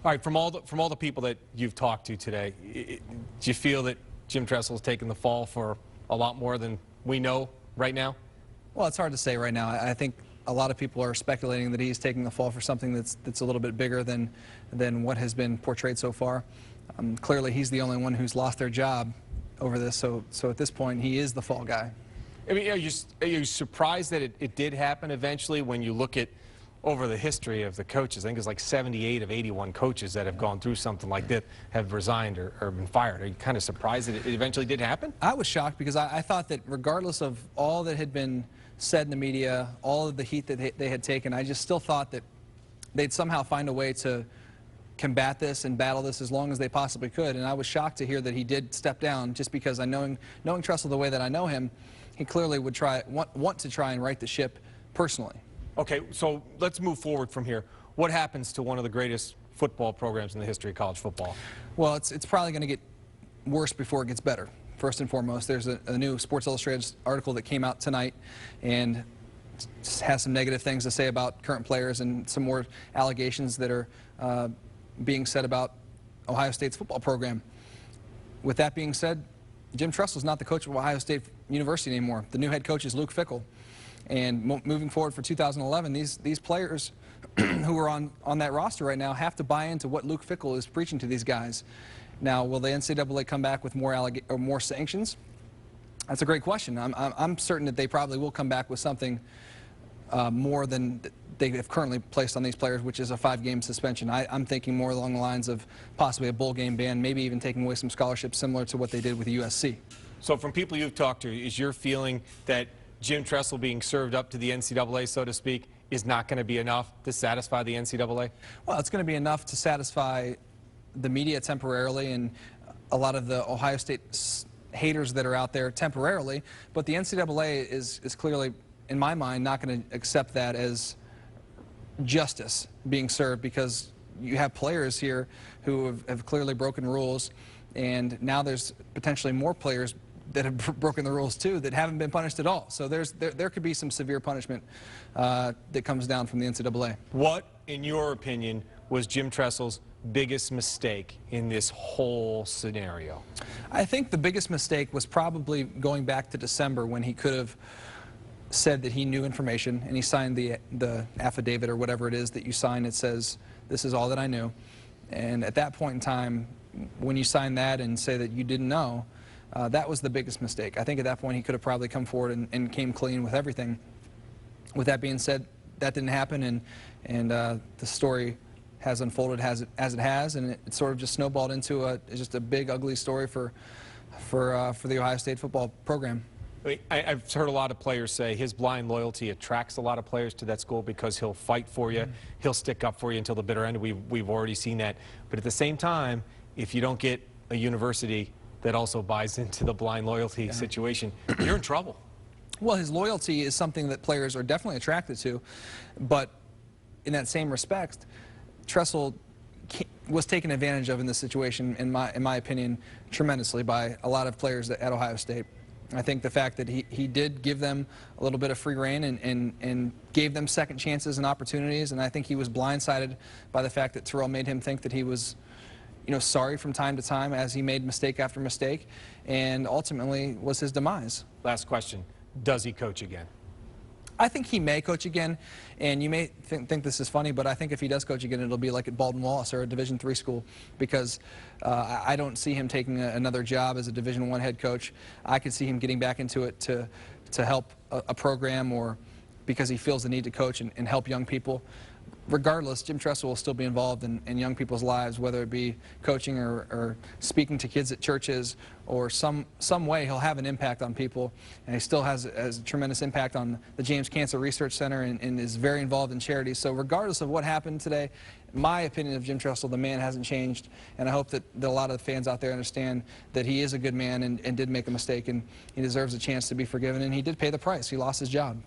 All right, from all the people that you've talked to today, do you feel that Jim Tressel has taken the fall for a lot more than we know right now? Well, it's hard to say right now. I think a lot of people are speculating that he's taking the fall for something that's a little bit bigger than what has been portrayed so far. Clearly, he's the only one who's lost their job over this, so at this point, he is the fall guy. I mean, are you surprised that it did happen eventually when you look at over the history of the coaches? I think it's like 78 of 81 coaches that have gone through something like that have resigned or been fired. Are you kind of surprised that it eventually did happen? I was shocked because I thought that regardless of all that had been said in the media, all of the heat that they had taken, I just still thought that they'd somehow find a way to combat this and battle this as long as they possibly could. And I was shocked to hear that he did step down, just because knowing Tressel the way that I know him, he clearly would want to try and right the ship personally. Okay, so let's move forward from here. What happens to one of the greatest football programs in the history of college football? Well, it's probably going to get worse before it gets better. First and foremost, there's a new Sports Illustrated article that came out tonight and has some negative things to say about current players and some more allegations that are being said about Ohio State's football program. With that being said, Jim Tressel is not the coach of Ohio State University anymore. The new head coach is Luke Fickell. And moving forward for 2011, these players who are on that roster right now have to buy into what Luke Fickell is preaching to these guys. Now, will the NCAA come back with more sanctions? That's a great question. I'm certain that they probably will come back with something more than they have currently placed on these players, which is a 5-game suspension. I'm thinking more along the lines of possibly a bowl game ban, maybe even taking away some scholarships similar to what they did with USC. So from people you've talked to, is your feeling that Jim Tressel being served up to the NCAA, so to speak, is not going to be enough to satisfy the NCAA? Well, it's going to be enough to satisfy the media temporarily and a lot of the Ohio State haters that are out there temporarily, but the NCAA is clearly, in my mind, not going to accept that as justice being served, because you have players here who have clearly broken rules, and now there's potentially more players that have broken the rules too that haven't been punished at all. So there could be some severe punishment that comes down from the NCAA. What, in your opinion, was Jim Tressel's biggest mistake in this whole scenario? I think the biggest mistake was probably going back to December, when he could have said that he knew information and he signed the affidavit or whatever it is that you sign. It says, this is all that I knew. And at that point in time, when you sign that and say that you didn't know, that was the biggest mistake. I think at that point he could have probably come forward and came clean with everything. With that being said, that didn't happen, and the story has unfolded as it has, and it sort of just snowballed into just a big, ugly story for the Ohio State football program. I've heard a lot of players say his blind loyalty attracts a lot of players to that school because he'll fight for you, he'll stick up for you until the bitter end. We've already seen that. But at the same time, if you don't get a university that also buys into the blind loyalty situation, you're in trouble. Well, his loyalty is something that players are definitely attracted to, but in that same respect, Tressel was taken advantage of in this situation, in my opinion, tremendously by a lot of players at Ohio State. I think the fact that he did give them a little bit of free rein and gave them second chances and opportunities, and I think he was blindsided by the fact that Terrell made him think that he was, sorry from time to time as he made mistake after mistake, and ultimately was his demise. Last question. Does he coach again? I think he may coach again, and you may think this is funny, but I think if he does coach again, it'll be like at Baldwin-Wallace or a Division III school, because I don't see him taking another job as a Division I head coach. I could see him getting back into it to help a program, or because he feels the need to coach and help young people. Regardless, Jim Tressel will still be involved in young people's lives, whether it be coaching or speaking to kids at churches, or some way he'll have an impact on people. And he still has a tremendous impact on the James Cancer Research Center and is very involved in charities. So regardless of what happened today, my opinion of Jim Tressel, the man hasn't changed. And I hope that a lot of the fans out there understand that he is a good man and did make a mistake, and he deserves a chance to be forgiven. And he did pay the price. He lost his job.